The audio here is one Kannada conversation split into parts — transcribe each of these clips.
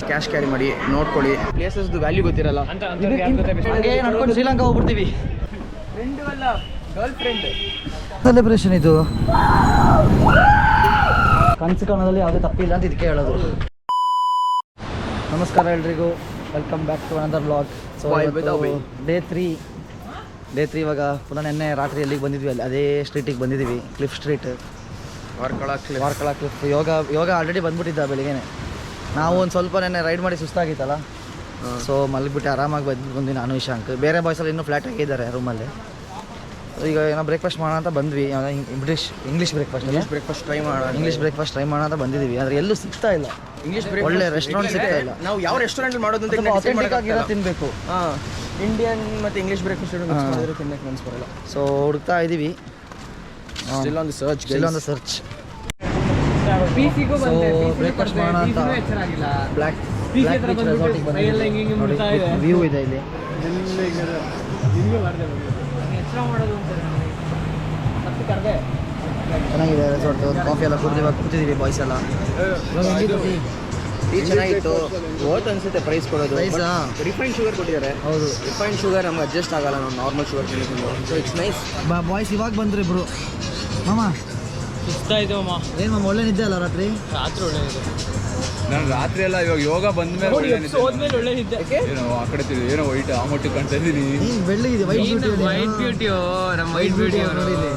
ಕ್ಯಾಶ್ ಕ್ಯಾರಿ ಮಾಡಿ ನೋಡ್ಕೊಳ್ಳಿ. ಪ್ಲೇಸಸ್ ವ್ಯಾಲ್ಯೂ ಗೊತ್ತಿರಲ್ಲ, ನಡ್ಕೊಂಡು ಶ್ರೀಲಂಕಾ ಹೋಗ್ಬಿಡ್ತೀವಿ. ಸೆಲೆಬ್ರೇಷನ್ ಇದು ಕನಸು ಕಾಣೋದಲ್ಲಿ ಯಾವುದೇ ತಪ್ಪಿಲ್ಲ ಅಂತ ಇದಕ್ಕೆ ಹೇಳೋದು. ನಮಸ್ಕಾರ ಎಲ್ರಿಗೂ, welcome back to another vlog. So day three ಇವಾಗ ಪುನಃ ನೆನ್ನೆ ರಾತ್ರಿ ಎಲ್ಲಿಗೆ ಬಂದಿದ್ವಿ, ಅಲ್ಲಿ ಅದೇ ಸ್ಟ್ರೀಟಿಗೆ ಬಂದಿದ್ದೀವಿ, ಕ್ಲಿಫ್ ಸ್ಟ್ರೀಟ್, ವಾರ್ಕಳ ಕ್ಲಿಫ್. ಯೋಗ ಆಲ್ರೆಡಿ ಬಂದ್ಬಿಟ್ಟಿದ್ದ ಬೆಳಿಗ್ಗೆನೆ. ನಾವು ಒಂದು ಸ್ವಲ್ಪ ನೆನ್ನೆ ರೈಡ್ ಮಾಡಿ ಸುಸ್ತಾಗಿತ್ತಲ್ಲ, ಸೊ ಮಲಗಿಬಿಟ್ಟು ಆರಾಮಾಗಿ ಬಂದ್ವಿ ನಾನು ಇಶಾಂಕ್. ಬೇರೆ ಬಾಯ್ಸಲ್ಲಿ ಇನ್ನೂ ಫ್ಲ್ಯಾಟ್ ಆಗಿದ್ದಾರೆ ರೂಮಲ್ಲಿ. ಈಗ ಏನೋ ಬ್ರೇಕ್ಫಾಸ್ಟ್ ಮಾಡೋಣ ಅಂತ ಬಂದ್ವಿ. ಇಂಗ್ಲೀಷ್ ಬ್ರೇಕ್ಫಾಸ್ಟ್ ಟ್ರೈ ಮಾಡೋಣ ಅಂತ ಬಂದಿದ್ದೀವಿ. ಆದರೆ ಎಲ್ಲೂ ಸಿಗ್ತಾ ಇಲ್ಲ, ಒಳ್ಳೆ ರೆಸ್ಟೋರೆಂಟ್ ಸಿಗ್ತಾ ಇಲ್ಲ. ನಾವು ಯಾವ ರೆಸ್ಟೋರೆಂಟ್ ಮಾಡೋದು ಅಂತ ಅಥೆಂಟಿಕ್ ಆಗಿರೋ ತಿನ್ನಬೇಕು. ಇಂಡಿಯನ್ ಮತ್ತು ಇಂಗ್ಲೀಷ್ ಬ್ರೇಕ್ಫಾಸ್ಟ್ ತಿನ್ನಕ್ಕೆ ಮನಸ್ಸು ಬರಲ್ಲ. ಸೊ ಹುಡುಕ್ತಾ ಇದ್ದೀವಿ, still on the search. So breakfast ಮಾಡೋಣ ಅಂತ ಬ್ಲ್ಯಾಕ್ ಬೀಚ್ ರೆಸಾರ್ಟಿಗೆ ಬಂದಿದ್ದೀವಿ. ನೋಡಿ ವ್ಯೂ ಇದೆ ಇಲ್ಲಿ. ಚೆನ್ನಾಗಿದೆ ರೆಸಾರ್ಟ್. ಕಾಫಿ ಎಲ್ಲ ಕುಡಿದಿವಾಗ ಕೂತಿದ್ದೀವಿ ಬಾಯ್ಸ್ ಎಲ್ಲ. ಟೀ ಚೆನ್ನಾಗಿತ್ತು. ಓಟ್ ಅನ್ಸುತ್ತೆ ಪ್ರೈಸ್ ಕೊಡೋದು. ರಿಫೈನ್ಡ್ ಶುಗರ್ ಕೊಟ್ಟಿದ್ದಾರೆ. ಹೌದು, ರಿಫೈನ್ಡ್ ಶುಗರ್ ನಮ್ಗೆ ಅಡ್ಜಸ್ಟ್ ಆಗಲ್ಲ, ನಾವು ನಾರ್ಮಲ್ ಶುಗರ್ ತಿನ್ನೋದು. So it's nice. ಬಾಯ್ಸ್ ಇವಾಗ ಬಂದ್ರು ಇಬ್ರು. ಮಾಮ ಸುಸ್ತಾಯಿದೆ ಮಾಮ. ಏನು ಮಾಮ, ಒಳ್ಳೆ ನಿದ್ದೆ ಅಲ್ಲ ರಾತ್ರಿ? ಒಳ್ಳೆಯದು. ನಾನು ರಾತ್ರಿ ಎಲ್ಲ ಇವಾಗ ಯೋಗ ಬಂದ್ಮೇಲೆ ಹೋದ್ಮೇಲೆ ಒಳ್ಳೆ ನಿದ್ದೆ. ಏನೋ ಆ ಕಡೆ ಏನೋ ವೈಟ್ ಆಮೊಟ್ಟು ಕಾಣ್ತಾ ಇದ್ದೀನಿ. ಬೆಳ್ಳಿಗಿದೆ, ವೈಟ್ ಬ್ಯೂಟಿಯೋ ನಮ್ಮ ವೈಟ್ ಬ್ಯೂಟಿ ನೋಡಿ ಇಲ್ಲಿ.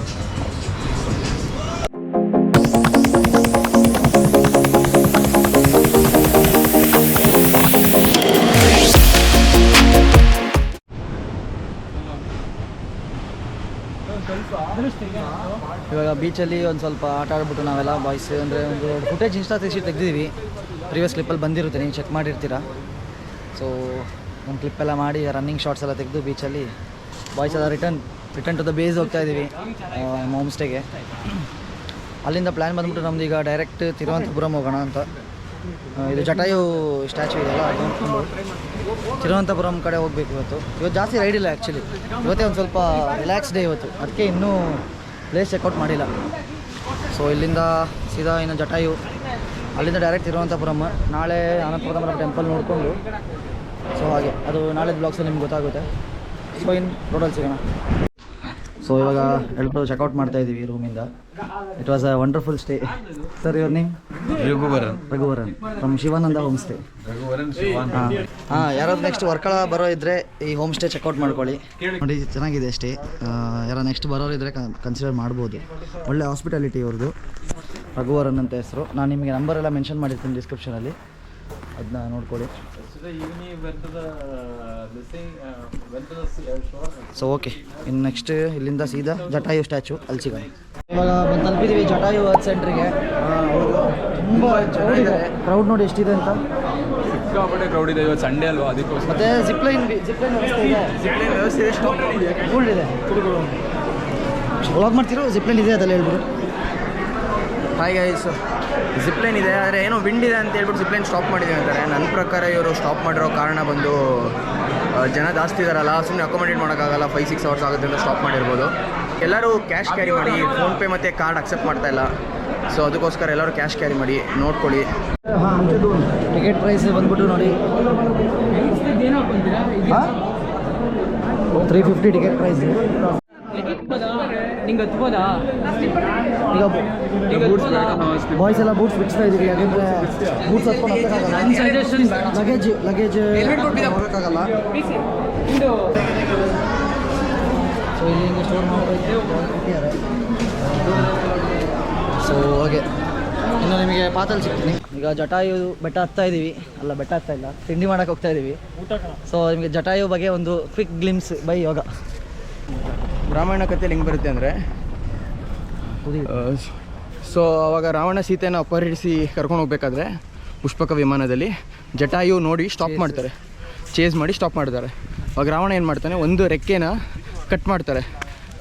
ಇವಾಗ ಬೀಚಲ್ಲಿ ಒಂದು ಸ್ವಲ್ಪ ಆಟ ಆಡ್ಬಿಟ್ಟು ನಾವೆಲ್ಲ ಬಾಯ್ಸ್ ಅಂದರೆ ಒಂದು ಫುಟೇಜ್ ಇನ್ಸ್ಟಾ ತೆಗೆದಿದ್ದೀವಿ. ಪ್ರೀವಿಯಸ್ ಕ್ಲಿಪ್ಪಲ್ಲಿ ಬಂದಿರುತ್ತೆ, ನೀವು ಚೆಕ್ ಮಾಡಿರ್ತೀರ. ಸೊ ಒಂದು ಕ್ಲಿಪ್ಪೆಲ್ಲ ಮಾಡಿ ರನ್ನಿಂಗ್ ಶಾರ್ಟ್ಸ್ ಎಲ್ಲ ತೆಗೆದು ಬೀಚಲ್ಲಿ ಬಾಯ್ಸ್ ಎಲ್ಲ ರಿಟರ್ನ್ ಟು ದ ಬೇಸ್ ಹೋಗ್ತಾ ಇದ್ದೀವಿ, ಹೋಮ್ ಸ್ಟೇಗೆ. ಅಲ್ಲಿಂದ ಪ್ಲ್ಯಾನ್ ಬಂದ್ಬಿಟ್ಟು ನಮ್ದು ಈಗ ಡೈರೆಕ್ಟ್ ತಿರುವನಂತಪುರಂ ಹೋಗೋಣ ಅಂತ. ಇದು ಜಟಾಯು ಸ್ಟ್ಯಾಚು ಇದೆಯಲ್ಲ, ಅದು ನೋಡ್ಕೊಂಡು ತಿರುವನಂತಪುರಂ ಕಡೆ ಹೋಗ್ಬೇಕು. ಇವತ್ತು ಜಾಸ್ತಿ ರೈಡ್ ಇಲ್ಲ ಆ್ಯಕ್ಚುಲಿ. ಇವತ್ತೇ ಒಂದು ಸ್ವಲ್ಪ ರಿಲ್ಯಾಕ್ಸ್ ಡೇ ಇವತ್ತು, ಅದಕ್ಕೆ ಇನ್ನೂ ಪ್ಲೇಸ್ ಚೆಕ್ಔಟ್ ಮಾಡಿಲ್ಲ. ಸೊ ಇಲ್ಲಿಂದ ಸೀದಾ ಇನ್ನು ಜಟಾಯು, ಅಲ್ಲಿಂದ ಡೈರೆಕ್ಟ್ ತಿರುವನಂತಪುರಂ. ನಾಳೆ ಅನಂತಪುರಂ ಟೆಂಪಲ್ ನೋಡಿಕೊಂಡು, ಸೊ ಹಾಗೆ ಅದು ನಾಳೆ ಬ್ಲಾಗ್ಸಲ್ಲಿ ನಿಮ್ಗೆ ಗೊತ್ತಾಗುತ್ತೆ. ಸೊ ಇನ್ನು ರೋಡಲ್ಲಿ ಸಿಗೋಣ. ಸೊ ಇವಾಗ ಎಲ್ಲರೂ ಚೆಕ್ಔಟ್ ಮಾಡ್ತಾ ಇದ್ದೀವಿ ರೂಮಿಂದ. It was a wonderful stay. Sir your name? Raghuvaran from Shivananda home stay. ಯಾರಾದ್ರು ನೆಕ್ಸ್ಟ್ ವರ್ಕಳ ಬರೋ ಇದ್ದರೆ ಈ ಹೋಮ್ ಸ್ಟೇ ಚೆಕ್ಔಟ್ ಮಾಡ್ಕೊಳ್ಳಿ. ನೋಡಿ ಚೆನ್ನಾಗಿದೆ ಅಷ್ಟೇ. ಯಾರೋ ನೆಕ್ಸ್ಟ್ ಬರೋರು ಇದ್ದರೆ ಕನ್ಸಿಡರ್ ಮಾಡ್ಬೋದು. ಒಳ್ಳೆ ಹಾಸ್ಪಿಟಾಲಿಟಿ ಇವ್ರದ್ದು. ರಘುವರನ್ ಅಂತ ಹೆಸರು. ನಾನು ನಿಮಗೆ ನಂಬರೆಲ್ಲ ಮೆನ್ಷನ್ ಮಾಡಿರ್ತೀನಿ ಡಿಸ್ಕ್ರಿಪ್ಷನಲ್ಲಿ, ಅದನ್ನ ನೋಡ್ಕೊಳ್ಳಿ. ಸೊ ಓಕೆ, ಇನ್ನು ನೆಕ್ಸ್ಟ್ ಇಲ್ಲಿಂದ ಸೀದಾ ಜಟಾಯು ಸ್ಟ್ಯಾಚು, ಅಲ್ಲಿ ಸಿಗೋಣ. ಇವಾಗ ತಲುಪಿದ್ದೀವಿ ಜಟಾಯು ಅರ್ತ್ ಸೆಂಟ್ರಿಗೆ. ತುಂಬ ಚೆನ್ನಾಗಿದೆ. ಕ್ರೌಡ್ ನೋಡಿ ಎಷ್ಟಿದೆ ಅಂತ. ಸಿಕ್ಕಾಪಟ್ಟೆ ಕ್ರೌಡ್ ಇದೆ ಇವತ್ತು, ಸಂಡೇ ಅಲ್ವಾ, ಅದಕ್ಕೋಸ್ಕರ. ಮತ್ತು ಜಿಪ್ಲೈನ್ ವ್ಯವಸ್ಥೆ ಇದೆ. ಕೂಲ್ಡ್ ಇದೆ. ವ್ಲಾಗ್ ಮಾಡ್ತಿರೋ ಜಿಪ್ಲೈನ್ ಇದೆ ಅದೆಲ್ಲ ಹೇಳ್ಬಿಡು. ಹಾಯ್ ಗೈಸ್, ಜಿಪ್ಲೈನ್ ಇದೆ, ಆದರೆ ಏನೋ ವಿಂಡ್ ಇದೆ ಅಂತ ಹೇಳ್ಬಿಟ್ಟು ಜಿಪ್ಲೈನ್ ಸ್ಟಾಪ್ ಮಾಡಿದ್ದೀವಿ ಅಂತಾರೆ. ನನ್ನ ಪ್ರಕಾರ ಇವರು ಸ್ಟಾಪ್ ಮಾಡಿರೋ ಕಾರಣ ಬಂದು ಜನ ಜಾಸ್ತಿ ಇದ್ದಾರಲ್ಲ, ಸುಮ್ಮನೆ ಅಕೊಮಡೇಟ್ ಮಾಡೋಕ್ಕಾಗಲ್ಲ, 5-6 ಅವರ್ಸ್ ಆಗುತ್ತೆ ಅಂತ ಸ್ಟಾಪ್ ಮಾಡಿರ್ಬೋದು. ಎಲ್ಲರೂ ಕ್ಯಾಶ್ ಕ್ಯಾರಿ ಮಾಡಿ, ಫೋನ್ಪೇ ಮತ್ತು ಕಾರ್ಡ್ ಅಕ್ಸೆಪ್ಟ್ ಮಾಡ್ತಾ ಇಲ್ಲ. ಸೊ ಅದಕ್ಕೋಸ್ಕರ ಎಲ್ಲರೂ ಕ್ಯಾಶ್ ಕ್ಯಾರಿ ಮಾಡಿ ನೋಡ್ಕೊಳ್ಳಿ. ಟಿಕೆಟ್ ಪ್ರೈಸ್ ಬಂದ್ಬಿಟ್ಟು ನೋಡಿ 350 ಟಿಕೆಟ್ ಪ್ರೈಸ್. ನಿಂಗೆ ಹತ್ಬೋದಾ? ಈಗ ಬಾಯ್ಸ್ ಎಲ್ಲ ಬೂಟ್ಸ್ ಬಿಡಿಸ್ತಾ ಇದ್ದೀವಿ, ಯಾಕೆಂದರೆ ಬೂಟ್ಸ್ ಹತ್ಕೊಂಡು ಲಗೇಜ್ ಹೋಗೋಕ್ಕಾಗಲ್ಲ. ಸೊ ಇಲ್ಲಿ ಹಿಂಗೆ ಸ್ಟೋರ್ ಮಾಡಿದ್ದಾರೆ. ಸೊ ಹಾಗೆ ಇನ್ನು ನಿಮಗೆ ಪಾತಲ್ಲಿ ಸಿಗ್ತೀನಿ. ಈಗ ಜಟಾಯು ಬೆಟ್ಟ ಹತ್ತಾ ಇದ್ದೀವಿ, ಅಲ್ಲ ಬೆಟ್ಟ ಹತ್ತಾ ಇಲ್ಲ, ತಿಂಡಿ ಮಾಡೋಕ್ಕೆ ಹೋಗ್ತಾ ಇದ್ದೀವಿ. ಸೊ ನಿಮಗೆ ಜಟಾಯು ಬಗ್ಗೆ ಒಂದು ಕ್ವಿಕ್ ಗ್ಲಿಮ್ಸ್ ಬೈ ಯೋಗ. ರಾಮಾಯಣ ಕಥೆಯಲ್ಲಿ ಹೆಂಗೆ ಬರುತ್ತೆ ಅಂದರೆ, ಸೊ ಅವಾಗ ರಾವಣ ಸೀತೆಯನ್ನು ಅಪಹರಿಸಿ ಕರ್ಕೊಂಡು ಹೋಗ್ಬೇಕಾದ್ರೆ ಪುಷ್ಪಕ ವಿಮಾನದಲ್ಲಿ ಜಟಾಯು ನೋಡಿ ಸ್ಟಾಪ್ ಮಾಡ್ತಾರೆ, ಚೇಸ್ ಮಾಡಿ ಸ್ಟಾಪ್ ಮಾಡ್ತಾರೆ. ಅವಾಗ ರಾವಣ ಏನು ಮಾಡ್ತಾನೆ, ಒಂದು ರೆಕ್ಕೆನ ಕಟ್ ಮಾಡ್ತಾರೆ.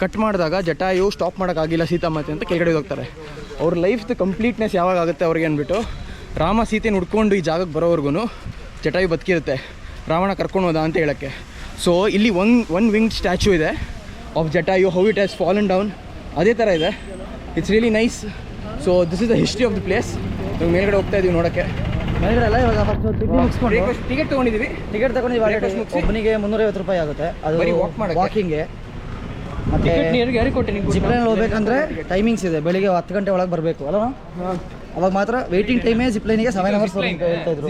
ಕಟ್ ಮಾಡಿದಾಗ ಜಟಾಯು ಸ್ಟಾಪ್ ಮಾಡೋಕ್ಕಾಗಿಲ್ಲ ಸೀತಾಮಾತೆ ಅಂತ ಕೆಳಗಡೆ ಹೋಗ್ತಾರೆ. ಅವ್ರ ಲೈಫ್ದು ಕಂಪ್ಲೀಟ್ನೆಸ್ ಯಾವಾಗ ಆಗುತ್ತೆ ಅವ್ರಿಗೆ ಅಂದ್ಬಿಟ್ಟು ರಾಮ ಸೀತೆನ ಹುಡ್ಕೊಂಡು ಈ ಜಾಗಕ್ಕೆ ಬರೋವರೆಗೂ ಜಟಾಯು ಬದುಕಿರುತ್ತೆ, ರಾವಣ ಕರ್ಕೊಂಡು ಹೋದ ಅಂತ ಹೇಳೋಕ್ಕೆ. ಸೊ ಇಲ್ಲಿ ಒನ್ ವಿಂಗ್ ಸ್ಟ್ಯಾಚು ಇದೆ, of Jatayu, how it has fallen down, ಅದೇ ಥರ ಇದೆ. It's really nice. So this is the history of the place. ನಾವು ಮೇಲ್ಗಡೆ ಹೋಗ್ತಾ ಇದೀವಿ ನೋಡೋಕ್ಕೆ. ಮೇಲ್ಗಡೆ ಎಲ್ಲ ಇವಾಗ ಫಸ್ಟ್ ಮುಗಿಸ್ಕೊಂಡು ಟಿಕೆಟ್ ತೊಗೊಂಡಿದ್ದೀವಿ. ಟಿಕೆಟ್ ತಗೊಂಡಿದ್ದೀವಿ ಆಲ್ರೆಡಿ. ಒಬ್ಬನಿಗೆ 350 ರೂಪಾಯಿ ಆಗುತ್ತೆ ಅದು ಬರೀ walk ಮಾಡಕ್ಕೆ. ವಾಕಿಂಗ್ಗೆ. ಮತ್ತೆ ಯಾರಿಗೆ ಕೊಟ್ಟೆ ನೀವು? ಜಿಪ್ಲೈನ್ ಹೋಗ್ಬೇಕಂದ್ರೆ ಟೈಮಿಂಗ್ಸ್ ಇದೆ. ಬೆಳಿಗ್ಗೆ 10 ಗಂಟೆ ಒಳಗೆ ಬರಬೇಕು ಅಲ್ಲ. ಅವಾಗ ಮಾತ್ರ ವೆಯ್ಟಿಂಗ್ ಟೈಮೇ ಜಿಪ್ಲೈನಿಗೆ 7 hours ಅಂತ ಹೇಳ್ತಾ ಇದ್ರು.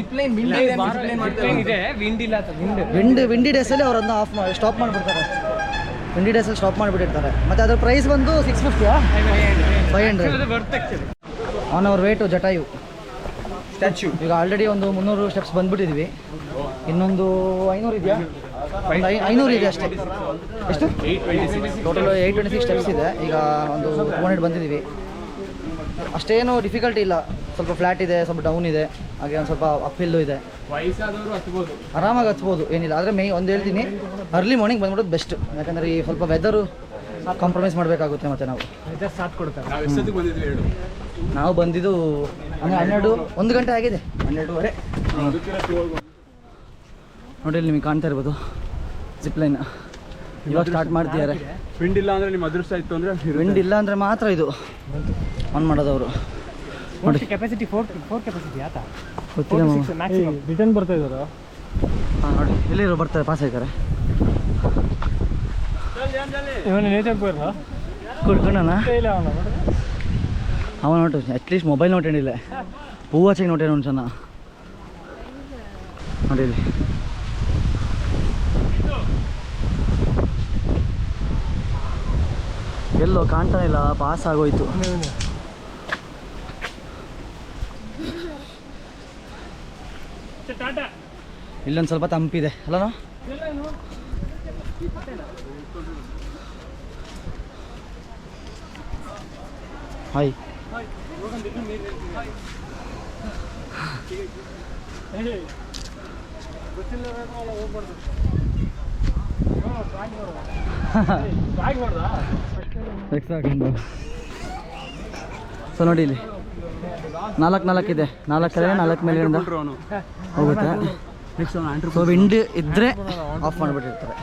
ವಿಂಡಿ ಡೇಸಲ್ಲಿ ಅವರನ್ನು ಸ್ಟಾಪ್ ಮಾಡಿಬಿಡ್ತಾರೆ. ವಿಂಡಿ ಡೇಸಲ್ಲಿ ಸ್ಟಾಪ್ ಮಾಡಿಬಿಟ್ಟಿರ್ತಾರೆ. ಮತ್ತು ಅದ್ರ ಪ್ರೈಸ್ ಬಂದು 650 500 on our way to Jatayu statue. ಈಗ ಆಲ್ರೆಡಿ ಒಂದು 300 ಸ್ಟೆಪ್ಸ್ ಬಂದ್ಬಿಟ್ಟಿದ್ವಿ. ಇನ್ನೊಂದು 500 ಇದೆಯಾ? 500 ಇದೆ ಅಷ್ಟೇ. ಎಷ್ಟು? ಟೋಟಲ್ 826 ಸ್ಟೆಪ್ಸ್ ಇದೆ. ಈಗ ಒಂದು 200 ಬಂದಿದ್ದೀವಿ. ಅಷ್ಟೇನು ಡಿಫಿಕಲ್ಟಿ ಇಲ್ಲ. ಸ್ವಲ್ಪ ಫ್ಲ್ಯಾಟ್ ಇದೆ, ಸ್ವಲ್ಪ ಡೌನ್ ಇದೆ, ಹಾಗೆ ಒಂದು ಸ್ವಲ್ಪ ಅಪ್ ಹಿಲ್ಲು ಇದೆ. ವಯಸ್ಸಾದವರು ಹತ್ಬೋದು, ಆರಾಮಾಗಿ ಹತ್ಬೋದು, ಏನಿಲ್ಲ. ಆದರೆ ಒಂದು ಹೇಳ್ತೀನಿ, ಅರ್ಲಿ ಮಾರ್ನಿಂಗ್ ಬಂದ್ಬಿಡೋದು ಬೆಸ್ಟ್. ಯಾಕಂದರೆ ಈ ಸ್ವಲ್ಪ ವೆದರು ಕಾಂಪ್ರಮೈಸ್ ಮಾಡಬೇಕಾಗುತ್ತೆ. ಮತ್ತು ನಾವು ನಾವು ಎಷ್ಟೊತ್ತಿಗೆ ಬಂದಿದ್ವಿ ಹೇಳು? ನಾವು ಬಂದಿದ್ದು 1 ಗಂಟೆ ಆಗಿದೆ, 12:30. ನೋಡಿ ಇಲ್ಲಿ ನಿಮಗೆ ಕಾಣ್ತಾ ಇರ್ಬೋದು ಜಿಪ್ಲೈನ್ ಇವಾಗ ಸ್ಟಾರ್ಟ್ ಮಾಡ್ತಿದ್ದಾರೆ. ವಿಂಡ್ ಇಲ್ಲ ಅಂದರೆ ನಿಮ್ಮ ಅದೃಷ್ಟ ಇತ್ತು ಅಂದರೆ ವಿಂಡ್ ಇಲ್ಲ ಅಂದರೆ ಮಾತ್ರ ಇದು ಆನ್ ಮಾಡೋದವರು. ನೋಡಿ ಕೆಪಾಸಿಟಿ 4 ಕೆಪಾಸಿಟಿ ಆತಾ ಗೊತ್ತಿಲ್ಲ. ರಿಟರ್ನ್ ಬರ್ತಾ ಇದ್ದಾರೆ. ಹಾಂ ನೋಡಿ ಎಲ್ಲಿರೋ ಬರ್ತಾರೆ, ಪಾಸ್ ಆಯ್ತಾರೆ. ಇವನು ನೇಚರ್ ಪೋಯರ್ ಕುಡ್ಕೊಂಡನ ಅವ ನೋಟು ಅಟ್ಲೀಸ್ಟ್ ಮೊಬೈಲ್ ನೋಟೇನಿಲ್ಲ, ಹೂವು ಹಚ್ಚಿಗೆ ನೋಟೇನು ಒಂದು ಚೆನ್ನ ನೋಡಿ ಇಲ್ಲಿ. ಎಲ್ಲೋ ಕಾಣ್ತಾನೆ ಇಲ್ಲ, ಪಾಸ್ ಆಗೋಯ್ತು. ಇಲ್ಲೊಂದು ಸ್ವಲ್ಪ ತಂಪಿದೆ ಅಲ್ಲ. ಹಾಯ್. ಸೊ ನೋಡಿ ಇಲ್ಲಿ 4 ಇದೆ. 4 ಮೇಲಿಂದ ಹೋಗುತ್ತೆ. ಸೊ ವಿಂಡ್ ಇದ್ದರೆ ಆಫ್ ಮಾಡಿಬಿಟ್ಟಿರ್ತಾರೆ.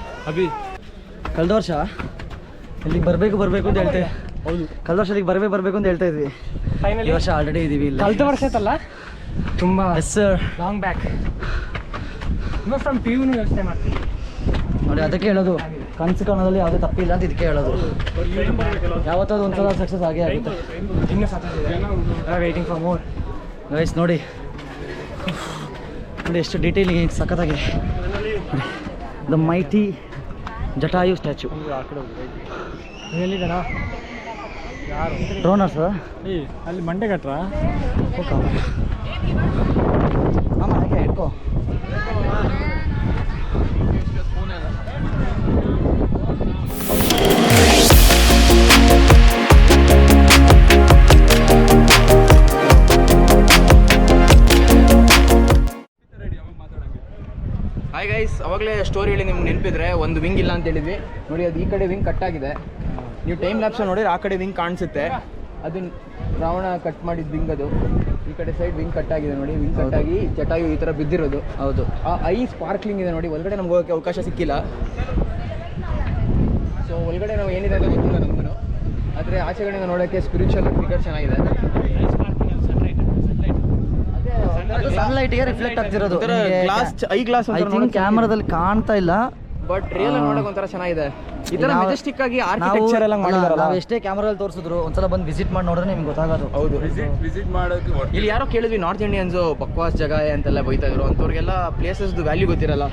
ಕಳೆದ ವರ್ಷ ಇಲ್ಲಿಗೆ ಬರಬೇಕು ಅಂತ ಹೇಳ್ತೇವೆ. ಹೌದು, ಕಳೆದ ವರ್ಷ ಇಲ್ಲಿಗೆ ಬರಬೇಕು ಅಂತ ಹೇಳ್ತಾ ಇದ್ವಿ. ಈ ವರ್ಷ ಆಲ್ರೆಡಿ ಇದ್ದೀವಿ ಇಲ್ಲಿ. ಕಳೆದ ವರ್ಷ ಆಯ್ತಲ್ಲ ತುಂಬ. Yes sir, long back. ಇನ್ನೂ ಫ್ರಮ್ ಪಿ ಯುನು ಯೋಚನೆ ಮಾಡ್ತೀವಿ ನೋಡಿ. ಅದಕ್ಕೆ ಹೇಳೋದು, ಕನಸು ಕಾಣೋದಲ್ಲಿ ಯಾವುದೇ ತಪ್ಪಿಲ್ಲ ಅಂತ ಇದಕ್ಕೆ ಹೇಳೋದು. ಯಾವತ್ತಾದ್ರು ಒಂಥರ ಸಕ್ಸಸ್ ಆಗೇ ಆಗುತ್ತೆ. ಇನ್ನೂ success waiting for more. Guys ನೋಡಿ ನೋಡಿ ಎಷ್ಟು ಡೀಟೇಲಿಂಗ್ ಸಖತ್ತಾಗಿದೆ. The mighty Jatayu statue. ಎಲ್ಲಿದ್ದಾನ ಯಾರು? ಡ್ರೋನರ್ಸ್ ಅಲ್ಲಿ ಮಂಡೆ ಕಟ್ರ. ಆಮ ಯಾಕೆ ಇಟ್ಕೋ. ಹಾಯ್ ಗೈಸ್, ಅವಾಗಲೇ ಸ್ಟೋರಿ ಹೇಳಿ ನಿಮ್ಗೆ ನೆನಪಿದ್ರೆ ಒಂದು ವಿಂಗ್ ಇಲ್ಲ ಅಂತ ಹೇಳಿದ್ವಿ. ನೋಡಿ ಅದು ಈ ಕಡೆ ವಿಂಗ್ ಕಟ್ ಆಗಿದೆ. ನೀವು ಟೈಮ್ ಲ್ಯಾಪ್ಸ್ ನೋಡಿದ್ರೆ ಆ ಕಡೆ ವಿಂಗ್ ಕಾಣಿಸುತ್ತೆ. ಅದು ರಾವಣ ಕಟ್ ಮಾಡಿದ ವಿಂಗ್. ಅದು ಈ ಕಡೆ ಸೈಡ್ ವಿಂಗ್ ಕಟ್ ಆಗಿದೆ ನೋಡಿ. ವಿಂಗ್ ಕಟ್ ಆಗಿ ಜಟಾಯು ಈ ಥರ ಬಿದ್ದಿರೋದು. ಹೌದು, ಆ ಐ ಸ್ಪಾರ್ಕ್ಲಿಂಗ್ ಇದೆ ನೋಡಿ. ಒಳಗಡೆ ನಮ್ಗೆ ಹೋಗೋಕ್ಕೆ ಅವಕಾಶ ಸಿಕ್ಕಿಲ್ಲ. ಸೊ ಒಳಗಡೆ ನಾವು ಏನಿದೆ ಅಂತ ಗೊತ್ತಿಲ್ಲ ನಮಗೂ. ಆದರೆ ಆಚೆಗಡೆಯಿಂದ ನೋಡೋಕ್ಕೆ ಸ್ಪಿರಿಚುವಲ್ ಫಿಗರ್ ಚೆನ್ನಾಗಿದೆ. ಸನ್ಲೈಟ್ಗೆ ರಿಫ್ಲೆಕ್ಟ್ ಆಗ್ತಿರೋದು. ಗ್ಲಾಸ್, ಐ ಗ್ಲಾಸ್ ಕ್ಯಾಮ್ರಾದಲ್ಲಿ ಕಾಣ್ತಾ ಇಲ್ಲ, ಬಟ್ ರಿಯಲ್ ಆಗಿ ನೋಡೋಕೆ ಒಂಥರ ಚೆನ್ನಾಗಿದೆ. ಈ ಥರ ಮೆಜೆಸ್ಟಿಕ್ ಆಗಿ ಆರ್ಕಿಟೆಕ್ಚರ್ ಎಲ್ಲ ಮಾಡಿದಾರಲ್ಲ. ನಾವು ಎಷ್ಟೇ ಕ್ಯಾಮ್ರಾದಲ್ಲಿ ತೋರಿಸಿದ್ರು ಒಂದ್ಸಲ ಬಂದು ವಿಸಿಟ್ ಮಾಡಿ ನೋಡಿದ್ರೆ ನಿಮ್ಗೆ ಗೊತ್ತಾಗೋದು. ಹೌದು, ವಿಸಿಟ್ ಮಾಡೋಕೆ ಇಲ್ಲಿ ಯಾರೋ ಕೇಳಿದ್ವಿ ನಾರ್ತ್ ಇಂಡಿಯನ್ಸು ಬಕ್ವಾಸ್ ಜಾಗ ಅಂತೆಲ್ಲ ಬೈತಾ ಇದ್ರು. ಅಂಥವ್ರಿಗೆಲ್ಲ ಪ್ಲೇಸಸ್ದು ವ್ಯಾಲ್ಯೂ ಗೊತ್ತಿರಲ್ಲ.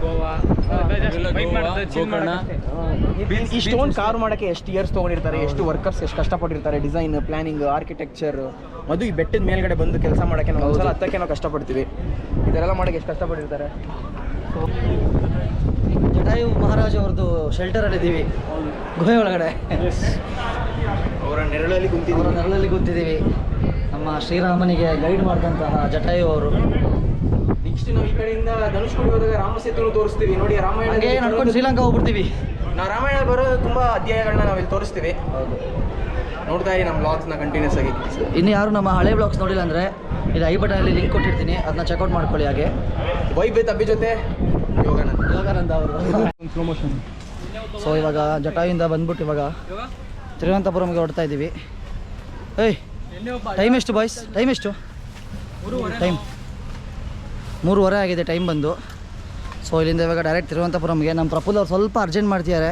ಗೋವಾ ಈ ಸ್ಟೋನ್ ಕಾರ್ ಮಾಡೋಕ್ಕೆ ಎಷ್ಟು ಇಯರ್ಸ್ ತೊಗೊಂಡಿರ್ತಾರೆ, ಎಷ್ಟು ವರ್ಕರ್ಸ್ ಎಷ್ಟು ಕಷ್ಟಪಟ್ಟಿರ್ತಾರೆ. Design, planning, architecture. ಅದು ಈ ಬೆಟ್ಟದ ಮೇಲ್ಗಡೆ ಬಂದು ಕೆಲಸ ಮಾಡೋಕ್ಕೆ ನಾವು ಒಂದ್ಸಲ ಹತ್ತಕ್ಕೆ ನಾವು ಕಷ್ಟಪಡ್ತೀವಿ. ಇದೆಲ್ಲ ಮಾಡೋಕ್ಕೆ ಎಷ್ಟು ಕಷ್ಟಪಟ್ಟಿರ್ತಾರೆ. ಜಟಾಯು ಮಹಾರಾಜ ಅವ್ರದ್ದು ಶೆಲ್ಟರಲ್ಲಿ ಇದ್ದೀವಿ, ಗುಹೆ ಒಳಗಡೆ. ಅವರ ನೆರಳಲ್ಲಿ ಅವರ ನೆರಳಲ್ಲಿ ಕೂತಿದ್ದೀವಿ. ನಮ್ಮ ಶ್ರೀರಾಮನಿಗೆ ಗೈಡ್ ಮಾಡಿದಂತಹ ಜಟಾಯು ಅವರು. ನೆಕ್ಸ್ಟ್ ನಾವು ಈ ಕಡೆಯಿಂದ ಧನುಷ್ಕೋಡಿ ಹೋದಾಗ ರಾಮ ಸೇತುವೆ ತೋರಿಸ್ತೀವಿ ನೋಡಿ. ರಾಮಾಯಣ ನಡ್ಕೊಂಡು ಶ್ರೀಲಂಕಾ ಹೋಗ್ಬಿಡ್ತೀವಿ. ನಾವು ರಾಮಾಯಣ ಬರೋ ತುಂಬ ಅಧ್ಯಾಯಗಳನ್ನ ನಾವಿಲ್ಲಿ ತೋರಿಸ್ತೀವಿ. ಹೌದು, ನೋಡ್ತಾ ಇರಿ ನಮ್ಮ ಬ್ಲಾಗ್ಸ್ನ ಕಂಟಿನ್ಯೂಸ್ ಆಗಿ. ಇನ್ನು ಯಾರು ನಮ್ಮ ಹಳೆ ಬ್ಲಾಗ್ಸ್ ನೋಡಿಲ್ಲ ಅಂದರೆ ಇದು ಐ ಬಟನಲ್ಲಿ ಲಿಂಕ್ ಕೊಟ್ಟಿರ್ತೀನಿ, ಅದನ್ನ ಚೆಕ್ಔಟ್ ಮಾಡ್ಕೊಳ್ಳಿ. ಹಾಗೆ ವೈಬ್ ವಿತ್ ಅಬ್ಬಿ ಜೊತೆ ಯೋಗಾನಂದ್ ಯೋಗಾನಂದ ಅವರು. ಸ್ಲೋ ಮೋಷನ್ ಸೊ ಇವಾಗ ಜಟಾಯಿಂದ ಬಂದ್ಬಿಟ್ಟು ಇವಾಗ ತಿರುವನಂತಪುರಂಗೆ ಹೊರಡ್ತಾ ಇದ್ದೀವಿ. ಏಯ್ ಟೈಮ್ ಎಷ್ಟು ಬಾಯ್ಸ್? ಟೈಮ್ ಎಷ್ಟು? ಟೈಮ್ 3:30 ಆಗಿದೆ ಟೈಮ್ ಬಂದು. ಸೊ ಇಲ್ಲಿಂದ ಇವಾಗ ಡೈರೆಕ್ಟ್ ತಿರುವನಂತಪುರಂಗೆ. ನಮ್ಮ ಪ್ರಫುಲ್ ಅವ್ರು ಸ್ವಲ್ಪ ಅರ್ಜೆಂಟ್ ಮಾಡ್ತಿದ್ದಾರೆ.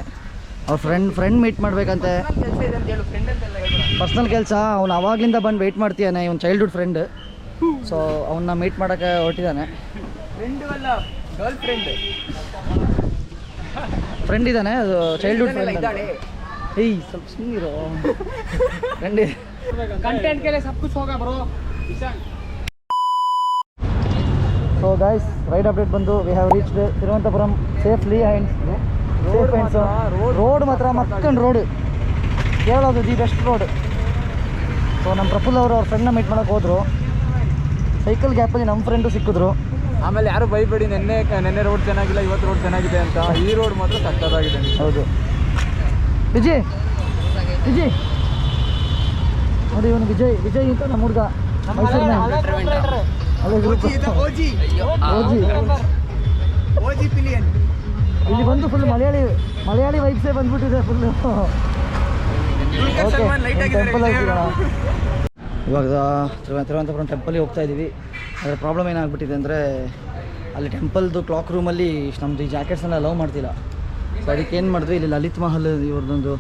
ಅವ್ರ ಫ್ರೆಂಡ್ ಮೀಟ್ ಮಾಡಬೇಕಂತೆ. ಪರ್ಸ್ನಲ್ ಕೆಲಸ. ಅವ್ನು ಆವಾಗಲಿಂದ ಬಂದು ವೆಯ್ಟ್ ಮಾಡ್ತಿದ್ದಾನೆ. ಇವನು ಚೈಲ್ಡ್ಹುಡ್ ಫ್ರೆಂಡ್. ಸೊ ಅವನ್ನ ಮೀಟ್ ಮಾಡೋಕ್ಕೆ ಹೊರಟಿದ್ದಾನೆ. ಫ್ರೆಂಡ್ ಇದ್ದಾನೆ, ಅದು ಚೈಲ್ಡ್ಹುಡ್ ಫ್ರೆಂಡ್. ಏಯ್ ಸ್ವಲ್ಪ ಸುಮ್ಮನಿರೋ. ಫ್ರೆಂಡ್ कंटेंट के लिए सब कुछ होगा bro. So guys, ride update ಬಂದು we have reached Thiruvananthapuram safely and road ಮಾತ್ರ ಮಕ್ಕಂಡು ರೋಡ್. ಕೇಳೋದು ದಿ ಬೆಸ್ಟ್ ರೋಡ್. ಸೊ ನಮ್ಮ ಪ್ರಫುಲ್ ಅವರು ಅವ್ರ ಫ್ರೆಂಡ್ನ ಮೀಟ್ ಮಾಡೋಕೆ ಹೋದರು. ಸೈಕಲ್ ಗ್ಯಾಪಲ್ಲಿ ನಮ್ಮ ಫ್ರೆಂಡು ಸಿಕ್ಕಿದ್ರು. ಆಮೇಲೆ ಯಾರು ಬೈಬೇಡಿ, ನೆನ್ನೆ ರೋಡ್ ಚೆನ್ನಾಗಿಲ್ಲ, ಇವತ್ತು ರೋಡ್ ಚೆನ್ನಾಗಿದೆ ಅಂತ. ಈ ರೋಡ್ ಮಾತ್ರ ಸಕ್ಕತ್ತಾಗಿದೆ. ಹೌದು. ವಿಜಯ್ ನೋಡಿ, ಇವನು ವಿಜಯ್ ಅಂತ ನಮ್ಮ ಹುಡುಗ ಮೈಸೂರಿನ. ಇಲ್ಲಿ ಬಂದು ಫುಲ್ ಮಲಯಾಳಿ ವೈಬ್ಸೇ ಬಂದ್ಬಿಟ್ಟಿದೆ ಫುಲ್ಲು. ಟೆಂಪಲ್ ಹೋಗ್ತೀರಾ? ಇವಾಗ ತಿರುವನಂತಪುರಂ ಟೆಂಪಲ್ಗೆ ಹೋಗ್ತಾ ಇದ್ದೀವಿ. ಅದರ ಪ್ರಾಬ್ಲಮ್ ಏನಾಗ್ಬಿಟ್ಟಿದೆ ಅಂದರೆ, ಅಲ್ಲಿ ಟೆಂಪಲ್ದು ಕ್ಲಾಕ್ ರೂಮಲ್ಲಿ ನಮ್ಮದು ಈ ಜಾಕೆಟ್ಸನ್ನ ಅಲೌ ಮಾಡ್ತಿಲ್ಲ. ಸೊ ಅದಕ್ಕೆ ಏನು ಮಾಡಿದ್ವಿ, ಇಲ್ಲಿ ಲಲಿತ್ ಮಹಲ್ ಇವ್ರದ್ದೊಂದು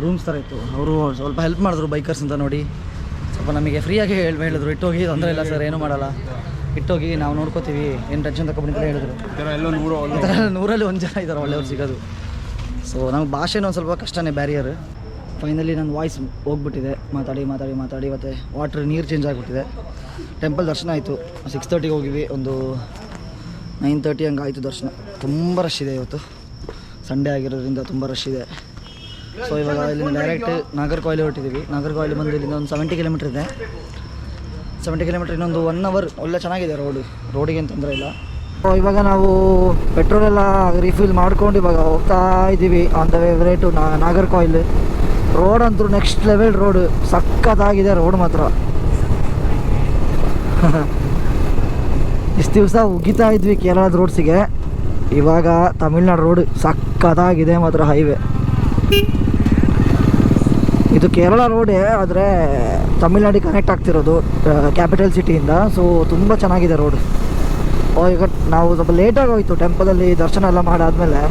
ರೂಮ್ಸ್ ಥರ ಇತ್ತು. ಅವರು ಸ್ವಲ್ಪ ಹೆಲ್ಪ್ ಮಾಡಿದ್ರು ಬೈಕರ್ಸ್ ಅಂತ ನೋಡಿ. ಸ್ವಲ್ಪ ನಮಗೆ ಫ್ರೀಯಾಗಿ ಹೇಳಿದ್ರು, ಇಟ್ಟೋಗಿ ತೊಂದರೆ ಇಲ್ಲ ಸರ್, ಏನೂ ಮಾಡಲ್ಲ, ಇಟ್ಟೋಗಿ ನಾವು ನೋಡ್ಕೋತೀವಿ, ಏನು ಟೆನ್ಷನ್ ತಗೊಂಡು ಅಂತ ಹೇಳಿದ್ರು. ಈ ಥರ 100ರಲ್ಲಿ 1 ಜನ ಇದ್ದಾರೆ ಒಳ್ಳೆಯವ್ರು ಸಿಗೋದು. ಸೊ ನಮಗೆ ಭಾಷೆನೂ ಒಂದು ಸ್ವಲ್ಪ ಕಷ್ಟನೇ, ಬ್ಯಾರಿಯರ್. ಫೈನಲಿ ನನ್ನ ವಾಯ್ಸ್ ಹೋಗ್ಬಿಟ್ಟಿದೆ, ಮಾತಾಡಿ ಮತ್ತು ನೀರು ಚೇಂಜ್ ಆಗಿಬಿಟ್ಟಿದೆ. ಟೆಂಪಲ್ ದರ್ಶನ ಆಯಿತು. 6:30ಗೆ ಹೋಗಿವಿ, ಒಂದು 9:30 ಹಂಗೆ ಆಯಿತು ದರ್ಶನ. ತುಂಬ ರಶ್ ಇದೆ ಇವತ್ತು, ಸಂಡೇ ಆಗಿರೋದ್ರಿಂದ ತುಂಬ ರಶ್ ಇದೆ. ಸೊ ಇವಾಗ ಇಲ್ಲಿಂದ ಡೈರೆಕ್ಟ್ ನಾಗರ್ಕೋಯಿಲ್ ಹೊರಟಿದ್ದೀವಿ. ನಾಗರ್ಕೋಯಿಲ್ ಬಂದು ಇಲ್ಲಿಂದ ಒಂದು 70 ಕಿಲೋಮೀಟ್ರ್ ಇದೆ. 70 ಕಿಲೋಮೀಟ್ರ್, ಇನ್ನೊಂದು 1 ಅವರ್. ಒಳ್ಳೆ ಚೆನ್ನಾಗಿದೆ ರೋಡಿಗೆ ಏನು ತೊಂದರೆ ಇಲ್ಲ. ಸೊ ಇವಾಗ ನಾವು ಪೆಟ್ರೋಲೆಲ್ಲ ರಿಫಿಲ್ ಮಾಡ್ಕೊಂಡು ಇವಾಗ ಹೋಗ್ತಾ ಇದ್ದೀವಿ on the way to Nagercoil. Road ಅಂತೂ ನೆಕ್ಸ್ಟ್ ಲೆವೆಲ್ ರೋಡ್, ಸಕ್ಕತ್ತಾಗಿದೆ ರೋಡ್ ಮಾತ್ರ. ಇಷ್ಟು ದಿವಸ ಉಗಿತಾ ಇದ್ವಿ ಕೇರಳದ ರೋಡ್ಸಿಗೆ, ಇವಾಗ ತಮಿಳ್ನಾಡು ರೋಡ್ ಸಕ್ಕತ್ತಾಗಿದೆ ಮಾತ್ರ. ಹೈವೇ ಇದು ಕೇರಳ ರೋಡೇ, ಆದರೆ ತಮಿಳ್ನಾಡಿಗೆ ಕನೆಕ್ಟ್ ಆಗ್ತಿರೋದು ಕ್ಯಾಪಿಟಲ್ ಸಿಟಿಯಿಂದ. ಸೊ ತುಂಬ ಚೆನ್ನಾಗಿದೆ ರೋಡ್. ಈಗ ನಾವು ಸ್ವಲ್ಪ ಲೇಟಾಗಿ ಹೋಯಿತು ಟೆಂಪಲಲ್ಲಿ ದರ್ಶನ ಎಲ್ಲ ಮಾಡಾದ್ಮೇಲೆ.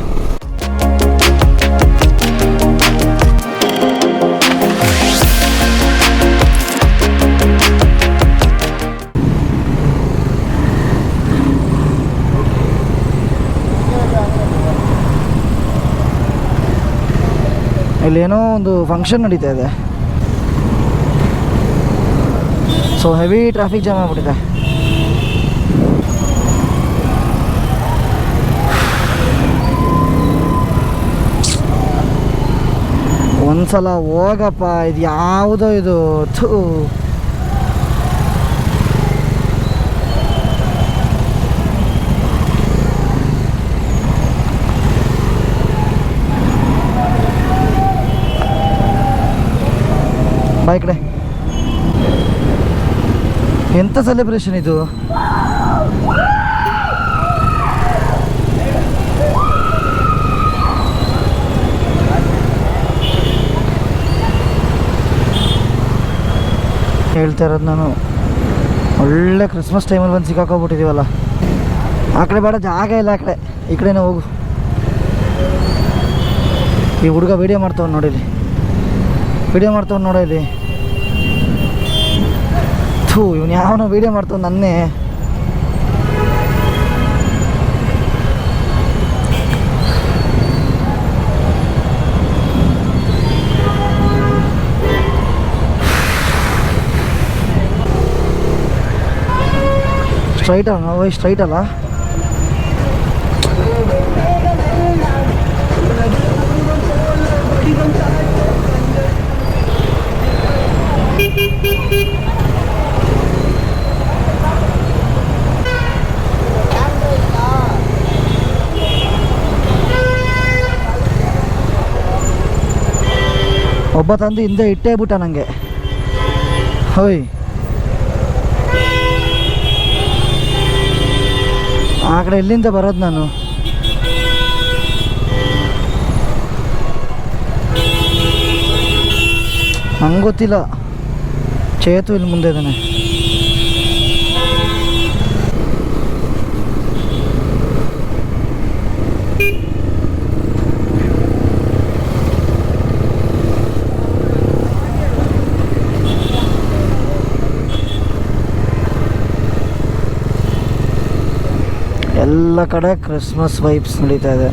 ಇಲ್ಲೇನೋ ಒಂದು ಫಂಕ್ಷನ್ ನಡೀತಾ ಇದೆ. ಸೊ ಹೆವಿ ಟ್ರಾಫಿಕ್ ಜಾಮ್ ಆಗಿಬಿಟ್ಟಿದೆ. ಒಂದ್ಸಲ ಹೋಗಪ್ಪ, ಇದು ಯಾವುದೋ ಇದು ಬಾ ಈ ಕಡೆ. ಎಂಥ ಸೆಲೆಬ್ರೇಷನ್ ಇದು? ಹೇಳ್ತಾ ಇರೋದು ನಾನು, ಒಳ್ಳೆ ಕ್ರಿಸ್ಮಸ್ ಟೈಮಲ್ಲಿ ಬಂದು ಸಿಕ್ಕಾಕೋಗ್ಬಿಟ್ಟಿದ್ದೀವಲ್ಲ. ಆ ಕಡೆ ಬೇಡ, ಜಾಗ ಇಲ್ಲ ಆ ಕಡೆ, ಈ ಕಡೆನೇ ಹೋಗು. ಈ ಹುಡುಗ ವೀಡಿಯೋ ಮಾಡ್ತಾವ್ ನೋಡಿಲಿ, ನೋಡಲಿ. ಥೂ, ಇವನು ಯಾವನೋ ವೀಡಿಯೋ ಮಾಡ್ತಾವ ನನ್ನೇ. ಸ್ಟ್ರೈಟ್ ಅಲ್ಲ. ಒಬ್ಬ ತಂದು ಹಿಂದೆ ಇಟ್ಟೇ ಬಿಟ್ಟ ನನಗೆ. ಹೋಯ್, ಆ ಕಡೆ ಎಲ್ಲಿಂದ ಬರೋದು ನಾನು? ನಂಗೆ ಗೊತ್ತಿಲ್ಲ. ಚೇತು ಇಲ್ಲಿ ಮುಂದೆ ಇದ್ದಾನೆ. ಎಲ್ಲ ಕಡೆ ಕ್ರಿಸ್ಮಸ್ ವೈಬ್ಸ್ ನಡೀತಾ ಇದೆ.